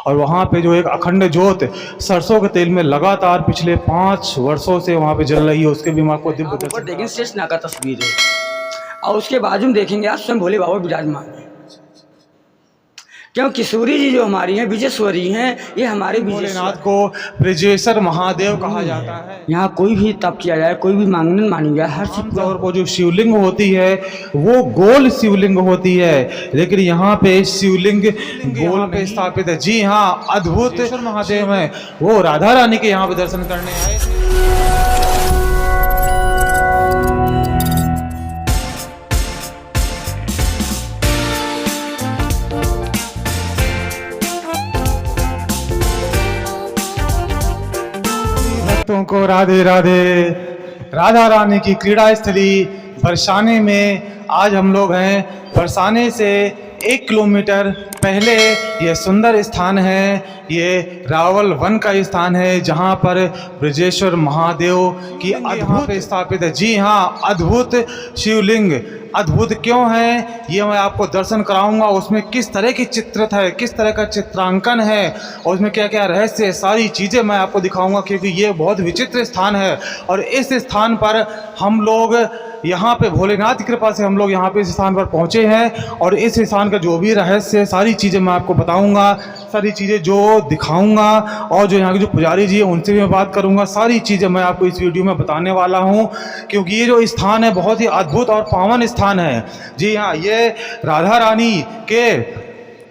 और वहाँ पे जो एक अखंड ज्योत सरसों के तेल में लगातार पिछले 5 वर्षों से वहाँ पे जल रही है, उसके भी मैं आपको दिव्य ऊपर दर्शन देखेंगे शेषनाग का तस्वीर है और उसके बाजू में देखेंगे आप स्वयं भोले बाबा विराजमान है। क्यों किशोरी जी जो हमारी हैं विजेश्वरी हैं, ये हमारे भोलेनाथ को ब्रजेश्वर महादेव कहा जाता है। यहाँ कोई भी तप किया जाए, कोई भी मांगने मानी जाए, हर चीज आमतौर पर जो शिवलिंग होती है वो गोल शिवलिंग होती है, लेकिन यहाँ पे शिवलिंग गोल पे स्थापित है। जी हाँ, अद्भुत महादेव है, वो राधा रानी के यहाँ पे दर्शन करने आए थे। भक्तों को राधे राधे। राधा रानी की क्रीड़ा स्थली बरसाने में आज हम लोग हैं। बरसाने से 1 किलोमीटर पहले ये सुंदर स्थान है, ये रावल वन का स्थान है जहाँ पर ब्रजेश्वर महादेव की अद्भुत स्थापित है। जी हाँ, अद्भुत शिवलिंग। अद्भुत क्यों है ये मैं आपको दर्शन कराऊंगा। उसमें किस तरह की चित्रित है, किस तरह का चित्रांकन है और उसमें क्या क्या रहस्य है, सारी चीज़ें मैं आपको दिखाऊंगा, क्योंकि ये बहुत विचित्र स्थान है। और इस स्थान पर हम लोग यहाँ पे भोलेनाथ की कृपा से हम लोग यहाँ पे इस स्थान पर पहुँचे हैं और इस स्थान का जो भी रहस्य है सारी चीज़ें मैं आपको बताऊंगा, सारी चीज़ें जो दिखाऊंगा और जो यहाँ के जो पुजारी जी हैं उनसे भी मैं बात करूंगा। सारी चीज़ें मैं आपको इस वीडियो में बताने वाला हूँ, क्योंकि ये जो स्थान है बहुत ही अद्भुत और पावन स्थान है। जी हाँ, ये राधा रानी के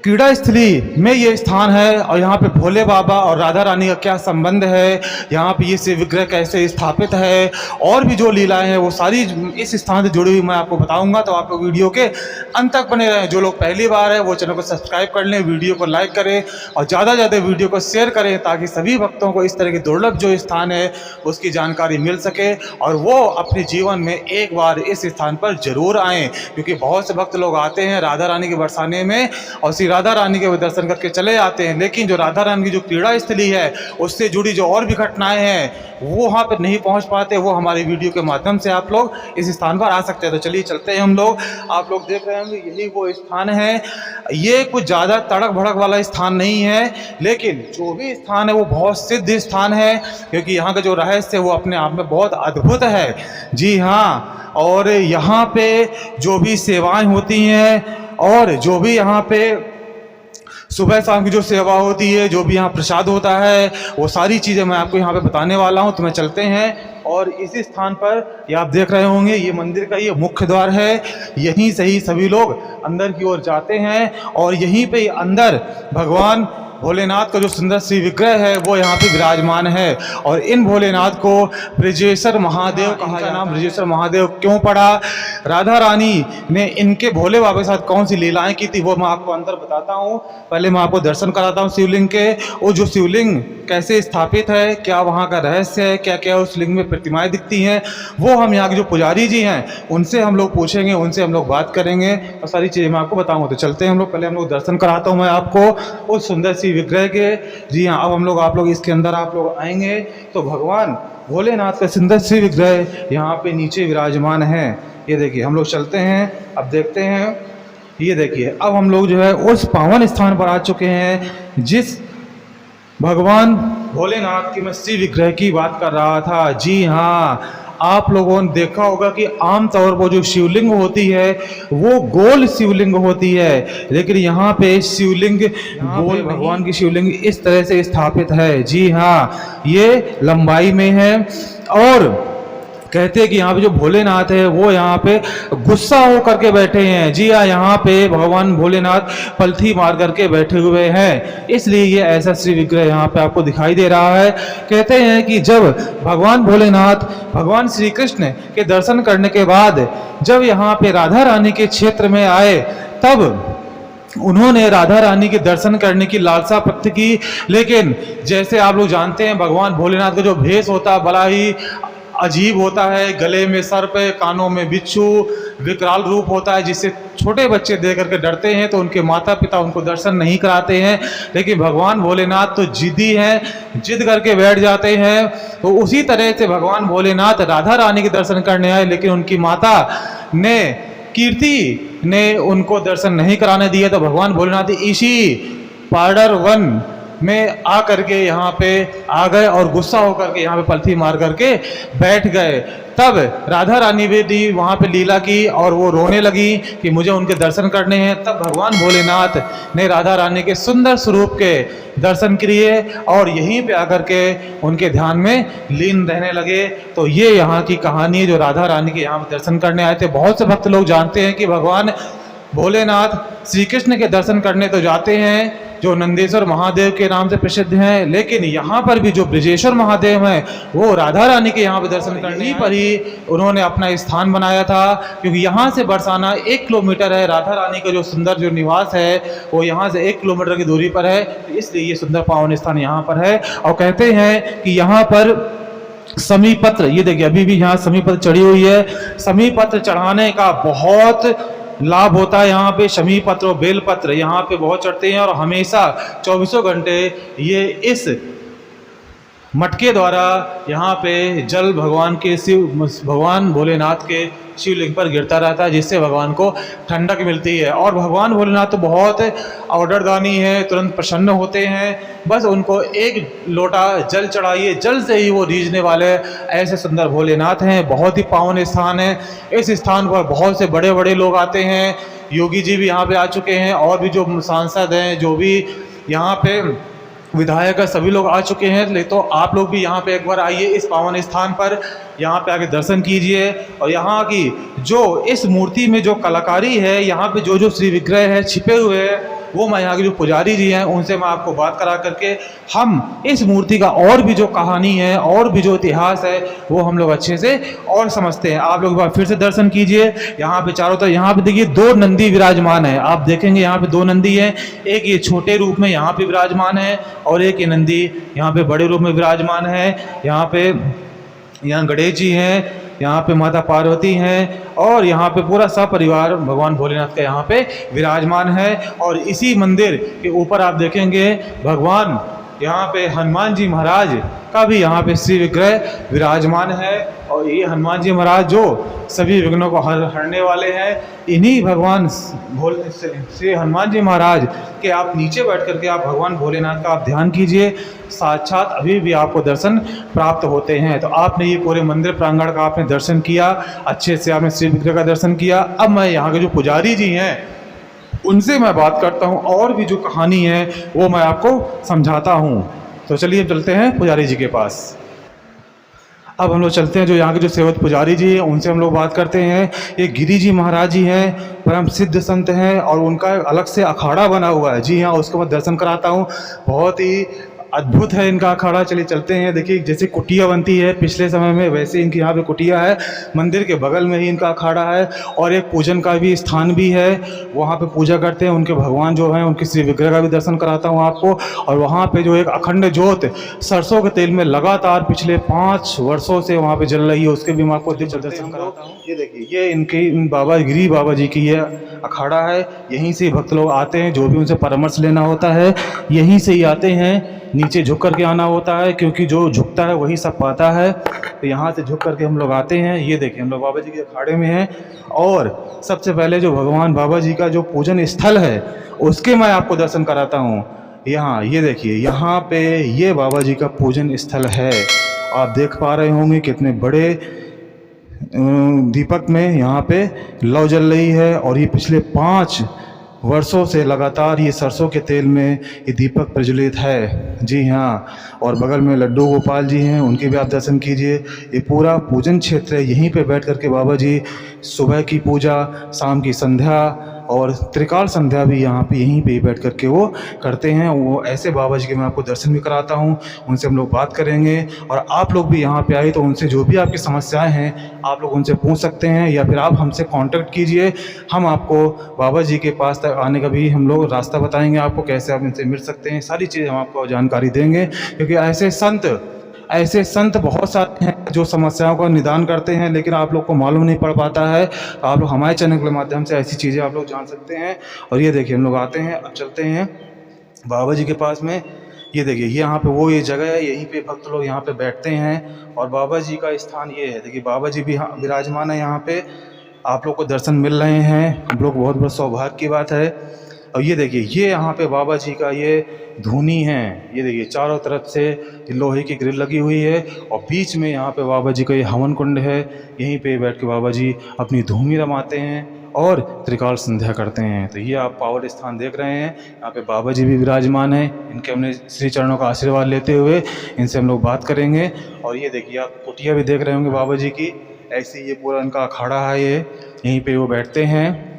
क्रीड़ा स्थली में ये स्थान है और यहाँ पे भोले बाबा और राधा रानी का क्या संबंध है, यहाँ पे ये शिव विग्रह कैसे स्थापित है और भी जो लीलाएं हैं वो सारी इस स्थान से जुड़ी हुई मैं आपको बताऊंगा। तो आप लोग वीडियो के अंत तक बने रहें। जो लोग पहली बार है वो चैनल को सब्सक्राइब कर लें, वीडियो को लाइक करें और ज़्यादा से ज़्यादा वीडियो को शेयर करें, ताकि सभी भक्तों को इस तरह की दुर्लभ जो स्थान है उसकी जानकारी मिल सके और वो अपने जीवन में एक बार इस स्थान पर जरूर आएँ, क्योंकि बहुत से भक्त लोग आते हैं राधा रानी के बरसाने में और श्री राधा रानी के दर्शन करके चले आते हैं, लेकिन जो राधा रानी की जो क्रीड़ा स्थली है उससे जुड़ी जो और भी घटनाएं हैं वो वहाँ पर नहीं पहुँच पाते, वो हमारी वीडियो के माध्यम से आप लोग इस स्थान पर आ सकते हैं। तो चलिए चलते हैं हम लोग। आप लोग देख रहे होंगे यही वो स्थान है। ये कुछ ज़्यादा तड़क भड़क वाला स्थान नहीं है, लेकिन जो भी स्थान है वो बहुत सिद्ध स्थान है, क्योंकि यहाँ का जो रहस्य है वो अपने आप में बहुत अद्भुत है। जी हाँ, और यहाँ पे जो भी सेवाएं होती हैं और जो भी यहाँ पे सुबह शाम की जो सेवा होती है, जो भी यहाँ प्रसाद होता है, वो सारी चीज़ें मैं आपको यहाँ पे बताने वाला हूँ। तो मैं चलते हैं और इसी स्थान पर ये आप देख रहे होंगे ये मंदिर का ये मुख्य द्वार है। यहीं से ही सभी लोग अंदर की ओर जाते हैं और यहीं पे अंदर भगवान भोलेनाथ का जो सुंदर श्री विग्रह है वो यहाँ पे विराजमान है। और इन भोलेनाथ को ब्रजेश्वर महादेव कहा जाता है। नाम ब्रजेश्वर महादेव क्यों पड़ा, राधा रानी ने इनके भोले बाबा के साथ कौन सी लीलाएं की थी वो मैं आपको अंदर बताता हूँ। पहले मैं आपको दर्शन कराता हूँ शिवलिंग के। वो जो शिवलिंग कैसे स्थापित है, क्या वहाँ का रहस्य है, क्या क्या उस लिंग में प्रतिमाएं दिखती हैं, वो हम यहाँ के जो पुजारी जी हैं उनसे हम लोग पूछेंगे, उनसे हम लोग बात करेंगे और सारी चीज़ें मैं आपको बताऊँगा। तो चलते हैं हम लोग। पहले हम लोग दर्शन कराता हूँ मैं आपको उस सुंदर सी विग्रह के। जी हाँ, अब हम लोग आप लोग इसके अंदर आप लोग आएंगे तो भगवान भोलेनाथ का सुंदर सी विग्रह यहाँ पे नीचे विराजमान है। ये देखिए, हम लोग चलते हैं, अब देखते हैं। ये देखिए, अब हम लोग जो है उस पावन स्थान पर आ चुके हैं जिस भगवान भोलेनाथ की मैं श्री विग्रह की बात कर रहा था। जी हाँ, आप लोगों ने देखा होगा कि आमतौर पर जो शिवलिंग होती है वो गोल शिवलिंग होती है, लेकिन यहाँ पे शिवलिंग गोल, भगवान की शिवलिंग इस तरह से स्थापित है। जी हाँ, ये लंबाई में है और कहते हैं कि यहाँ पे जो भोलेनाथ है वो यहाँ पे गुस्सा हो करके बैठे हैं। जी हाँ, यहाँ पे भगवान भोलेनाथ पलथी मार करके बैठे हुए हैं, इसलिए ये ऐसा श्री विग्रह यहाँ पे आपको दिखाई दे रहा है। कहते हैं कि जब भगवान भोलेनाथ भगवान श्री कृष्ण के दर्शन करने के बाद जब यहाँ पे राधा रानी के क्षेत्र में आए, तब उन्होंने राधा रानी के दर्शन करने की लालसा व्यक्त की। लेकिन जैसे आप लोग जानते हैं भगवान भोलेनाथ का जो भेष होता है बड़ा ही अजीब होता है। गले में सर्प, कानों में बिच्छू, विकराल रूप होता है, जिससे छोटे बच्चे देख करके डरते हैं, तो उनके माता पिता उनको दर्शन नहीं कराते हैं। लेकिन भगवान भोलेनाथ तो जिद्दी हैं, जिद करके बैठ जाते हैं। तो उसी तरह से भगवान भोलेनाथ राधा रानी के दर्शन करने आए, लेकिन उनकी माता ने कीर्ति ने उनको दर्शन नहीं कराने दिया। तो भगवान भोलेनाथ इसी पार्डर वन में आ करके यहाँ पे आ गए और गुस्सा होकर के यहाँ पे पलथी मार करके बैठ गए। तब राधा रानी भी वहाँ पे लीला की और वो रोने लगी कि मुझे उनके दर्शन करने हैं। तब भगवान भोलेनाथ ने राधा रानी के सुंदर स्वरूप के दर्शन किए और यहीं पे आकर के उनके ध्यान में लीन रहने लगे। तो ये यहाँ की कहानी है जो राधा रानी के यहाँ पे दर्शन करने आए थे। बहुत से भक्त लोग जानते हैं कि भगवान भोलेनाथ श्री कृष्ण के दर्शन करने तो जाते हैं जो नंदेश्वर महादेव के नाम से प्रसिद्ध हैं, लेकिन यहाँ पर भी जो ब्रजेश्वर महादेव हैं वो राधा रानी के यहाँ पे दर्शन करने पर ही उन्होंने अपना स्थान बनाया था, क्योंकि यहाँ से बरसाना 1 किलोमीटर है। राधा रानी का जो सुंदर जो निवास है वो यहाँ से 1 किलोमीटर की दूरी पर है, तो इसलिए ये सुंदर पावन स्थान यहाँ पर है। और कहते हैं कि यहाँ पर समी पत्र, ये देखिए अभी भी यहाँ समी पत्र चढ़ी हुई है। समी पत्र चढ़ाने का बहुत लाभ होता है। यहाँ पे शमी पत्र और बेल पत्र यहाँ पे बहुत चढ़ते हैं और हमेशा 24 घंटे ये इस मटके द्वारा यहाँ पे जल भगवान भोलेनाथ के शिवलिंग पर गिरता रहता है, जिससे भगवान को ठंडक मिलती है। और भगवान भोलेनाथ तो बहुत ऑर्डरदानी है, तुरंत प्रसन्न होते हैं। बस उनको 1 लोटा जल चढ़ाइए, जल से ही वो रीझने वाले ऐसे सुंदर भोलेनाथ हैं। बहुत ही पावन स्थान है। इस स्थान पर बहुत से बड़े बड़े लोग आते हैं। योगी जी भी यहाँ पे आ चुके हैं और भी जो सांसद हैं, जो भी यहाँ पे विधायक है, सभी लोग आ चुके हैं। तो आप लोग भी यहाँ पे एक बार आइए इस पावन स्थान पर, यहाँ पे आके दर्शन कीजिए। और यहाँ की जो इस मूर्ति में जो कलाकारी है, यहाँ पे जो जो श्री विग्रह है छिपे हुए हैं, वो मैं यहाँ के जो पुजारी जी हैं उनसे मैं आपको बात करा करके हम इस मूर्ति का और भी जो कहानी है और भी जो इतिहास है वो हम लोग अच्छे से और समझते हैं। आप लोग फिर से दर्शन कीजिए। यहाँ पे चारों तरफ यहाँ पे देखिए 2 नंदी विराजमान है। आप देखेंगे यहाँ पे 2 नंदी हैं, एक ये छोटे रूप में यहाँ पे विराजमान है और एक ये नंदी यहाँ पे बड़े रूप में विराजमान है। यहाँ गणेश जी हैं, यहाँ पे माता पार्वती हैं और यहाँ पे पूरा सपरिवार भगवान भोलेनाथ का यहाँ पे विराजमान है। और इसी मंदिर के ऊपर आप देखेंगे भगवान यहाँ पे हनुमान जी महाराज का भी यहाँ पे श्री विग्रह विराजमान है। और ये हनुमान जी महाराज जो सभी विघ्नों को हरने वाले हैं, इन्हीं भगवान श्री हनुमान जी महाराज के आप नीचे बैठ करके आप भगवान भोलेनाथ का आप ध्यान कीजिए, साक्षात अभी भी आपको दर्शन प्राप्त होते हैं। तो आपने ये पूरे मंदिर प्रांगण का आपने दर्शन किया, अच्छे से आपने श्री विग्रह का दर्शन किया। अब मैं यहाँ के जो पुजारी जी हैं उनसे मैं बात करता हूँ और भी जो कहानी है वो मैं आपको समझाता हूँ। तो चलिए चलते हैं पुजारी जी के पास। अब हम लोग चलते हैं जो यहाँ के जो सेवक पुजारी जी हैं उनसे हम लोग बात करते हैं। ये गिरी जी महाराज जी हैं, परम सिद्ध संत हैं और उनका अलग से अखाड़ा बना हुआ है। जी हाँ, उसको मैं दर्शन कराता हूँ। बहुत ही अद्भुत है इनका अखाड़ा। चलिए चलते हैं। देखिए जैसे कुटिया बनती है पिछले समय में, वैसे इनकी यहाँ पे कुटिया है। मंदिर के बगल में ही इनका अखाड़ा है और एक पूजन का भी स्थान भी है, वहाँ पे पूजा करते हैं। उनके भगवान जो हैं उनके श्री विग्रह का भी दर्शन कराता हूँ आपको। और वहाँ पे जो एक अखंड ज्योत सरसों के तेल में लगातार पिछले 5 वर्षों से वहाँ पे जल रही है, उसके भी मैं आपको दर्शन कराता हूँ। ये देखिए ये इनके बाबा गिरी बाबा जी की ये अखाड़ा है। यहीं से भक्त लोग आते हैं, जो भी उनसे परामर्श लेना होता है यहीं से ही आते हैं। नीचे झुक करके आना होता है क्योंकि जो झुकता है वही सब पाता है। तो यहाँ से झुक करके हम लोग आते हैं। ये देखिए हम लोग बाबा जी के अखाड़े में हैं और सबसे पहले जो भगवान बाबा जी का जो पूजन स्थल है उसके मैं आपको दर्शन कराता हूँ। यहाँ ये देखिए यहाँ पे ये बाबा जी का पूजन स्थल है। आप देख पा रहे होंगे कितने बड़े दीपक में यहाँ पे लौ जल रही है और ये पिछले 5 वर्षों से लगातार ये सरसों के तेल में ये दीपक प्रज्वलित है। जी हाँ, और बगल में लड्डू गोपाल जी हैं, उनके भी आप दर्शन कीजिए। ये पूरा पूजन क्षेत्र है। यहीं पे बैठ करके बाबा जी सुबह की पूजा, शाम की संध्या और त्रिकाल संध्या भी यहाँ पे यहीं पे बैठ करके वो करते हैं। वो ऐसे बाबा जी के मैं आपको दर्शन भी कराता हूँ, उनसे हम लोग बात करेंगे। और आप लोग भी यहाँ पे आए तो उनसे जो भी आपकी समस्याएं हैं आप लोग उनसे पूछ सकते हैं या फिर आप हमसे कांटेक्ट कीजिए। हम आपको बाबा जी के पास तक आने का भी हम लोग रास्ता बताएंगे, आपको कैसे आप इनसे मिल सकते हैं, सारी चीज़ हम आपको जानकारी देंगे। क्योंकि ऐसे संत बहुत सारे हैं जो समस्याओं का निदान करते हैं, लेकिन आप लोग को मालूम नहीं पड़ पाता है। तो आप लोग हमारे चैनल के माध्यम से ऐसी चीज़ें आप लोग जान सकते हैं। और ये देखिए हम लोग आते हैं, अब चलते हैं बाबा जी के पास में। ये देखिए यहाँ पे वो ये जगह है, यहीं पे भक्त लोग यहाँ पे बैठते हैं और बाबा जी का स्थान ये है। देखिए बाबा जी भी विराजमान है यहाँ पे, आप लोग को दर्शन मिल रहे हैं। हम लोग बहुत सौभाग्य की बात है। और ये देखिए, ये यहाँ पे बाबा जी का ये धूनी है। ये देखिए चारों तरफ से लोहे की ग्रिल लगी हुई है और बीच में यहाँ पे बाबा जी का ये हवन कुंड है। यहीं पे बैठ के बाबा जी अपनी धूनी रमाते हैं और त्रिकाल संध्या करते हैं। तो ये आप पावन स्थान देख रहे हैं, यहाँ पे बाबा जी भी विराजमान हैं। इनके हमने श्री चरणों का आशीर्वाद लेते हुए इनसे हम लोग बात करेंगे। और ये देखिए आप कुटिया भी देख रहे होंगे बाबा जी की, ऐसे ये पूरा इनका अखाड़ा है। ये यहीं पे वो बैठते हैं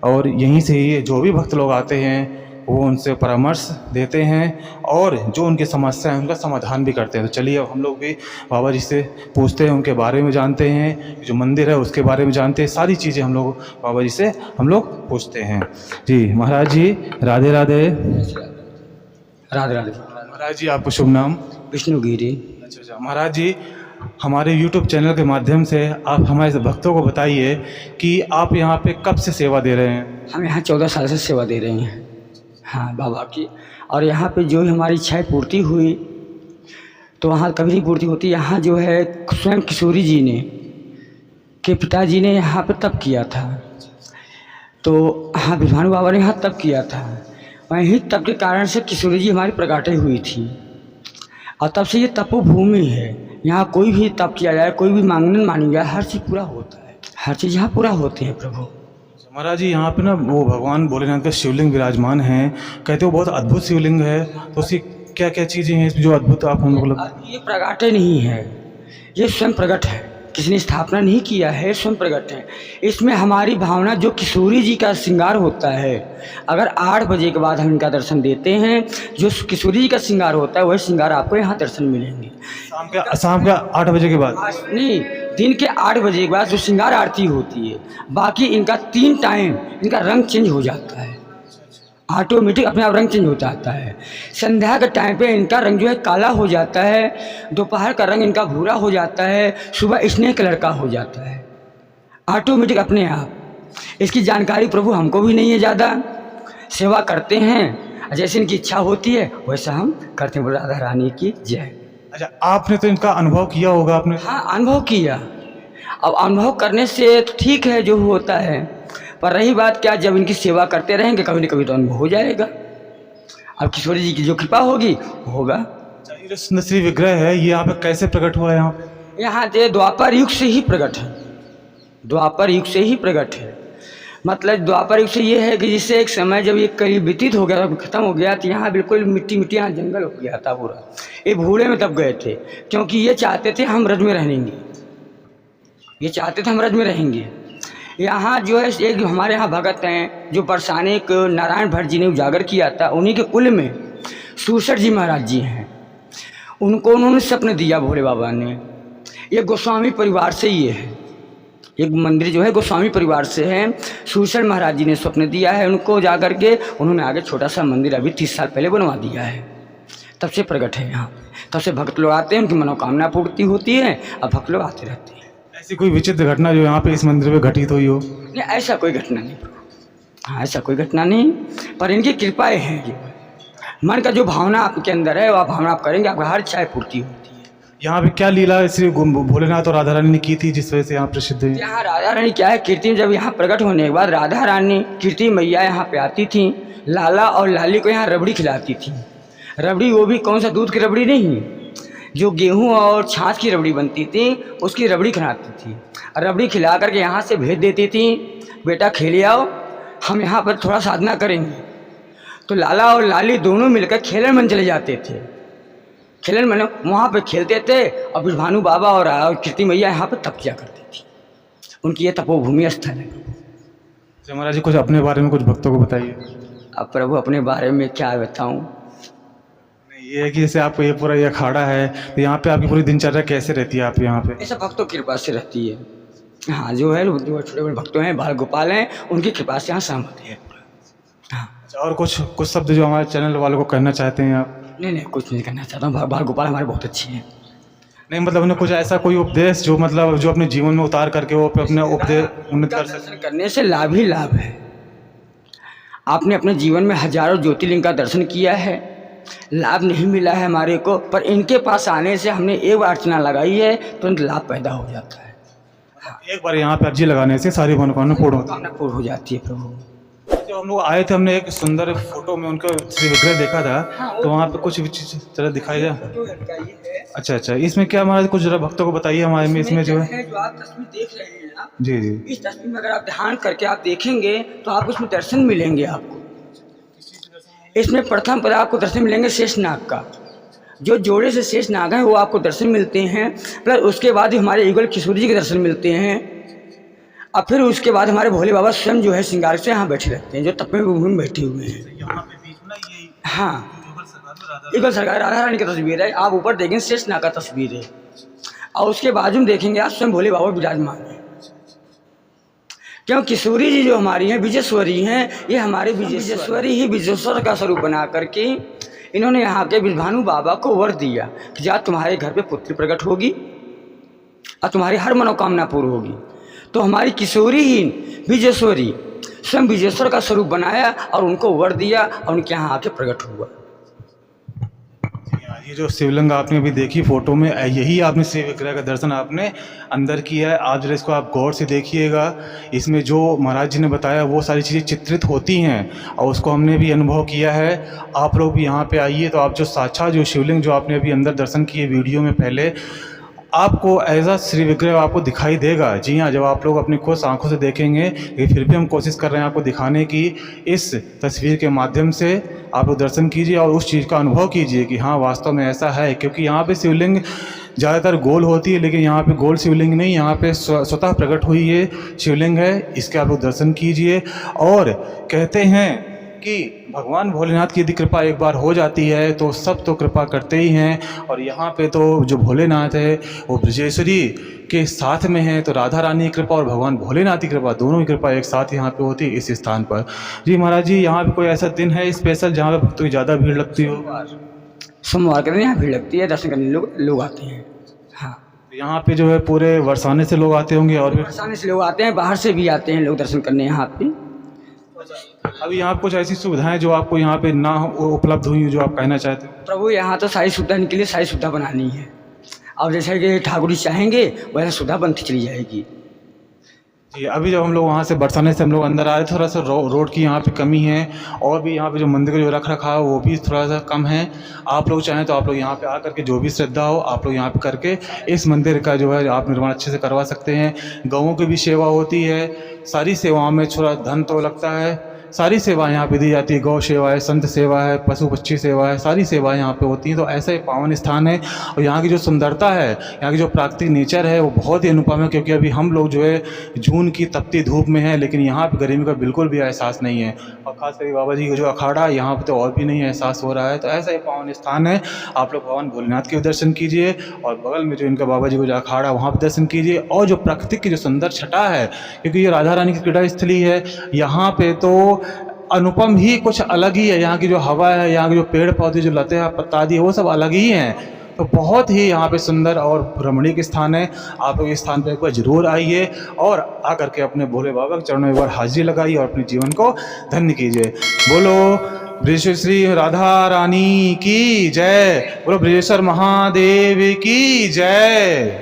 और यहीं से ही जो भी भक्त लोग आते हैं वो उनसे परामर्श देते हैं और जो उनकी समस्या है उनका समाधान भी करते हैं। तो चलिए अब हम लोग भी बाबा जी से पूछते हैं, उनके बारे में जानते हैं, जो मंदिर है उसके बारे में जानते हैं, सारी चीज़ें हम लोग बाबा जी से हम लोग पूछते हैं। जी महाराज जी, राधे राधे। राधे राधे। महाराज जी आपको शुभ नाम? विष्णुगिरी। अच्छा, महाराज जी हमारे YouTube चैनल के माध्यम से आप हमारे भक्तों को बताइए कि आप यहाँ पे कब से सेवा दे रहे हैं? हम यहाँ 14 साल से सेवा दे रहे हैं, हाँ बाबा की। और यहाँ पे जो हमारी इच्छाएं पूर्ति हुई तो वहाँ कभी नहीं पूर्ति होती। यहाँ जो है स्वयं किशोरी जी ने के पिताजी ने यहाँ पे तप किया था, तो हाँ विभानु बाबा ने यहाँ तप किया था। वहीं तप के कारण से किशोरी जी हमारी प्रकाटे हुई थी और तब से ये तपोभूमि है। यहाँ कोई भी तप किया जाए, कोई भी मांगन मानी जाए, हर चीज़ पूरा होता है, हर चीज़ यहाँ पूरा होती है प्रभु। महाराज जी यहाँ पे ना वो भगवान भोलेनाथ का शिवलिंग विराजमान है, कहते हो बहुत अद्भुत शिवलिंग है। तो उसकी क्या क्या चीज़ें हैं इसमें जो अद्भुत आप हम लोग? ये प्रगाटे नहीं है, ये स्वयं प्रकट है, किसी ने स्थापना नहीं किया है, स्वयं प्रकट है। इसमें हमारी भावना जो किशोरी जी का श्रृंगार होता है, अगर 8 बजे के बाद हम इनका दर्शन देते हैं, जो किशोरी जी का श्रृंगार होता है वही श्रृंगार आपको यहाँ दर्शन मिलेंगे। शाम के 8 बजे के बाद नहीं, दिन के 8 बजे के बाद जो श्रृंगार आरती होती है, बाकी इनका 3 टाइम इनका रंग चेंज हो जाता है, ऑटोमेटिक अपने आप रंग चेंज हो जाता है। संध्या के टाइम पे इनका रंग जो है काला हो जाता है, दोपहर का रंग इनका भूरा हो जाता है, सुबह स्नेह कलर का हो जाता है, ऑटोमेटिक अपने आप। इसकी जानकारी प्रभु हमको भी नहीं है ज़्यादा, सेवा करते हैं जैसे इनकी इच्छा होती है वैसा हम करते हैं। राधा रानी की जय। अच्छा, आपने तो इनका अनुभव किया होगा आपने? हाँ अनुभव किया। अब अनुभव करने से तो ठीक है जो होता है, पर रही बात क्या, जब इनकी सेवा करते रहेंगे कभी न कभी तो अनुभव हो जाएगा। अब किशोरी जी की जो कृपा होगी होगा। ये जो सुंदर श्री विग्रह है ये यहाँ पे कैसे प्रकट हुआ है? यहाँ पे यहाँ से द्वापर युग से ही प्रकट है, द्वापर युग से ही प्रकट है। मतलब द्वापर युग से ये है कि जिससे एक समय जब ये करीब व्यतीत हो गया, खत्म हो गया, तो यहाँ बिल्कुल मिट्टी मिट्टी, यहाँ जंगल हो गया था पूरा। ये भूले में तब गए थे क्योंकि ये चाहते थे हम रज में रहेंगे, ये चाहते थे हम रज में रहेंगे। यहाँ जो है एक हमारे यहाँ भगत हैं जो बरसाने को नारायण भट्ट जी ने उजागर किया था, उन्हीं के कुल में सूसठ जी महाराज जी हैं। उनको उन्होंने स्वप्न दिया भोले बाबा ने। ये गोस्वामी परिवार से ये है, एक मंदिर जो है गोस्वामी परिवार से है। सूसठ महाराज जी ने स्वप्न दिया है उनको जाकर के, उन्होंने आगे छोटा सा मंदिर अभी 30 साल पहले बनवा दिया है, तब से प्रकट है यहाँ। तब से भक्त लोग आते हैं, उनकी मनोकामना पूर्ति होती है, अब भक्त लोग आते रहते हैं। ऐसी कोई विचित्र घटना जो यहाँ पे इस मंदिर में घटित हुई हो? नहीं, ऐसा कोई घटना नहीं, हाँ ऐसा कोई घटना नहीं, पर इनकी कृपाएँ हैं। ये मन का जो भावना आपके अंदर है वह भावना आप करेंगे, आपका हर इच्छा पूर्ति होती है। यहाँ पे क्या लीला श्री भोलेनाथ और राधा रानी ने की थी जिस वजह से यहाँ प्रसिद्ध है? यहाँ राधा रानी क्या है, कीर्ति जब यहाँ प्रकट होने के बाद राधा रानी कीर्ति मैया यहाँ पे आती थी, लाला और लाली को यहाँ रबड़ी खिलाती थी। रबड़ी वो भी कौन सा दूध की रबड़ी नहीं, जो गेहूं और छाछ की रबड़ी बनती थी उसकी रबड़ी खिलाती थी। रबड़ी खिला करके यहाँ से भेज देती थी, बेटा खेल आओ, हम यहाँ पर थोड़ा साधना करेंगे। तो लाला और लाली दोनों मिलकर खेलन मन चले जाते थे, खेलन मन वहाँ पे खेलते थे और फिर भानु बाबा और कीर्ति मैया यहाँ पर तप किया करती थी। उनकी ये तपोभूमि स्थल है। महाराज जी कुछ अपने बारे में कुछ भक्तों को बताइए। अब प्रभु अपने बारे में क्या बताऊँ? ये है कि जैसे आपको ये पूरा ये अखाड़ा है तो यहाँ पे आपकी पूरी दिनचर्या कैसे रहती है? आप यहाँ पे ऐसा भक्तों की कृपा से रहती है। हाँ जो है जो छोटे बड़े भक्तों हैं, बाल गोपाल हैं, उनकी कृपा से यहाँ सहमति है। हाँ और कुछ शब्द जो हमारे चैनल वालों को कहना चाहते हैं आप? नहीं, कुछ नहीं कहना चाहता हूँ। बाल गोपाल हमारे बहुत अच्छे हैं। नहीं मतलब उन्हें कुछ ऐसा कोई उपदेश जो मतलब जो अपने जीवन में उतार करके वो अपने उपदेश उन्नत कर दर्शन करने से लाभ ही लाभ है। आपने अपने जीवन में हजारों ज्योतिर्लिंग का दर्शन किया है, लाभ नहीं मिला है हमारे को, पर इनके पास आने से हमने एक बार अर्चना लगाई है तुरंत लाभ पैदा हो जाता है। एक बार यहाँ पे अर्जी लगाने से सारी मनोकामना पूर्ण हो जाती है प्रभु। जब हम लोग आए थे हमने एक सुंदर फोटो में उनका श्री विग्रह देखा था। हाँ, तो वहाँ पे कुछ भी चीज़ जरा दिखाई दे। जो लड़का ये है, अच्छा अच्छा, इसमें क्या महाराज कुछ जरा भक्तों को बताइए हमारे में इसमें जो क्या है। जो आप तस्वीर देख रहे हैं ना, जी जी। इस तस्वीर में अगर आप ध्यान करके आप देखेंगे तो आपको उसमें दर्शन मिलेंगे। आपको इसमें प्रथम पद आपको दर्शन मिलेंगे शेषनाग का। जो जोड़े से शेषनाग है वो आपको दर्शन मिलते हैं, प्लस उसके बाद ही हमारे युगल किशोर जी के दर्शन मिलते हैं। और फिर उसके बाद हमारे भोले बाबा स्वयं जो है श्रृंगार से यहाँ बैठे रहते हैं, जो तपे भूमि में बैठे हुए हैं। यहाँ पे बीच में ये हाँ, युगल सरकार राधा रानी की तस्वीर है। आप ऊपर देखेंगे शेषनाग का तस्वीर है, और उसके बाजू में देखेंगे आप स्वयं भोले बाबा विराजमान है। क्यों किशोरी जी जो हमारी हैं विजेश्वरी हैं, ये हमारे विजेश्वरी ही विजेश्वर का स्वरूप बना करके इन्होंने यहाँ के विभानु बाबा को वर दिया कि जा तुम्हारे घर पे पुत्री प्रकट होगी और तुम्हारी हर मनोकामना पूर्ण होगी। तो हमारी किशोरी ही विजेश्वरी स्वयं विजेश्वर का स्वरूप बनाया और उनको वर दिया और उनके यहाँ आके प्रकट हुआ। ये जो शिवलिंग आपने अभी देखी फोटो में, यही आपने शिव विग्रह का दर्शन आपने अंदर किया है। आप जरा इसको आप गौर से देखिएगा। इसमें जो महाराज जी ने बताया वो सारी चीज़ें चित्रित होती हैं और उसको हमने भी अनुभव किया है। आप लोग भी यहाँ पे आइए तो आप जो साक्षात जो शिवलिंग जो आपने अभी अंदर दर्शन किए वीडियो में पहले, आपको ऐसा श्री विग्रह आपको दिखाई देगा। जी हाँ, जब आप लोग अपनी खुद आंखों से देखेंगे। लेकिन फिर भी हम कोशिश कर रहे हैं आपको दिखाने की। इस तस्वीर के माध्यम से आप लोग दर्शन कीजिए और उस चीज़ का अनुभव कीजिए कि हाँ वास्तव में ऐसा है। क्योंकि यहाँ पे शिवलिंग ज़्यादातर गोल होती है, लेकिन यहाँ पे गोल शिवलिंग नहीं, यहाँ पे स्वतः प्रकट हुई ये शिवलिंग है। इसके आप लोग दर्शन कीजिए। और कहते हैं कि भगवान भोलेनाथ की यदि कृपा एक बार हो जाती है तो सब तो कृपा करते ही हैं। और यहाँ पे तो जो भोलेनाथ है वो ब्रजेश्वरी के साथ में है, तो राधा रानी की कृपा और भगवान भोलेनाथ की कृपा दोनों की कृपा एक साथ यहाँ पे होती है इस स्थान पर। जी महाराज जी, यहाँ पे कोई ऐसा दिन है स्पेशल जहाँ पे भक्तों की ज़्यादा भीड़ लगती हो? सोमवार के दिन यहाँ भीड़ लगती है, दर्शन करने लोग आते हैं। हाँ, यहाँ पे जो है पूरे बरसाने से लोग आते होंगे और भी बरसाने से लोग आते हैं, बाहर से भी आते हैं लोग दर्शन करने यहाँ पे। अभी यहाँ कुछ ऐसी सुविधाएं जो आपको यहाँ पे ना उपलब्ध हुई जो आप कहना चाहते हैं? प्रभु यहाँ तो सारी सुविधा के लिए सारी सुविधा बनानी है, और जैसे कि ठाकुर जी चाहेंगे वैसे सुविधा बनती चली जाएगी। जी, अभी जब हम लोग वहाँ से बरसाने से हम लोग अंदर आ रहे, थोड़ा सा रोड की यहाँ पे कमी है और भी यहाँ पे जो मंदिर का जो रख रखाव वो भी थोड़ा सा कम है। आप लोग चाहें तो आप लोग यहाँ पे आ करके जो भी श्रद्धा हो आप लोग यहाँ पे करके इस मंदिर का जो है आप निर्माण अच्छे से करवा सकते हैं। गौओं की भी सेवा होती है। सारी सेवाओं में थोड़ा धन तो लगता है, सारी सेवाएं यहाँ पे दी जाती है। गौ सेवा है, संत सेवा है, पशु पक्षी सेवा है, सारी सेवाएं यहाँ पे होती हैं। तो ऐसा एक पावन स्थान है। और यहाँ की जो सुंदरता है, यहाँ की जो प्राकृतिक नेचर है वो बहुत ही अनुपम है। क्योंकि अभी हम लोग जो है जून की तपती धूप में है, लेकिन यहाँ पे गर्मी का बिल्कुल भी एहसास नहीं है। और खास करके बाबा जी का जो अखाड़ा है यहाँ पे तो और भी नहीं एहसास हो रहा है। तो ऐसा एक पावन स्थान है। आप लोग भगवान भोलेनाथ के दर्शन कीजिए और बगल में जो इनका बाबा जी का जो अखाड़ा है वहाँ पर दर्शन कीजिए। और जो प्रकृति की जो सुंदर छटा है, क्योंकि ये राधा रानी की क्रीड़ा स्थली है, यहाँ पे तो अनुपम ही कुछ अलग ही है। यहाँ की जो हवा है, यहाँ के जो पेड़ पौधे जो लते हैं पत्ता आदि वो सब अलग ही हैं। तो बहुत ही यहाँ पे सुंदर और रमणीक स्थान है। आप लोग इस स्थान पे एक बार जरूर आइए और आकर के अपने भोले बाबा के चरणों में एक बार हाजिरी लगाइए और अपने जीवन को धन्य कीजिए। बोलो ब्रजेश्वर श्री राधा रानी की जय, बोलो ब्रजेश्वर महादेव की जय।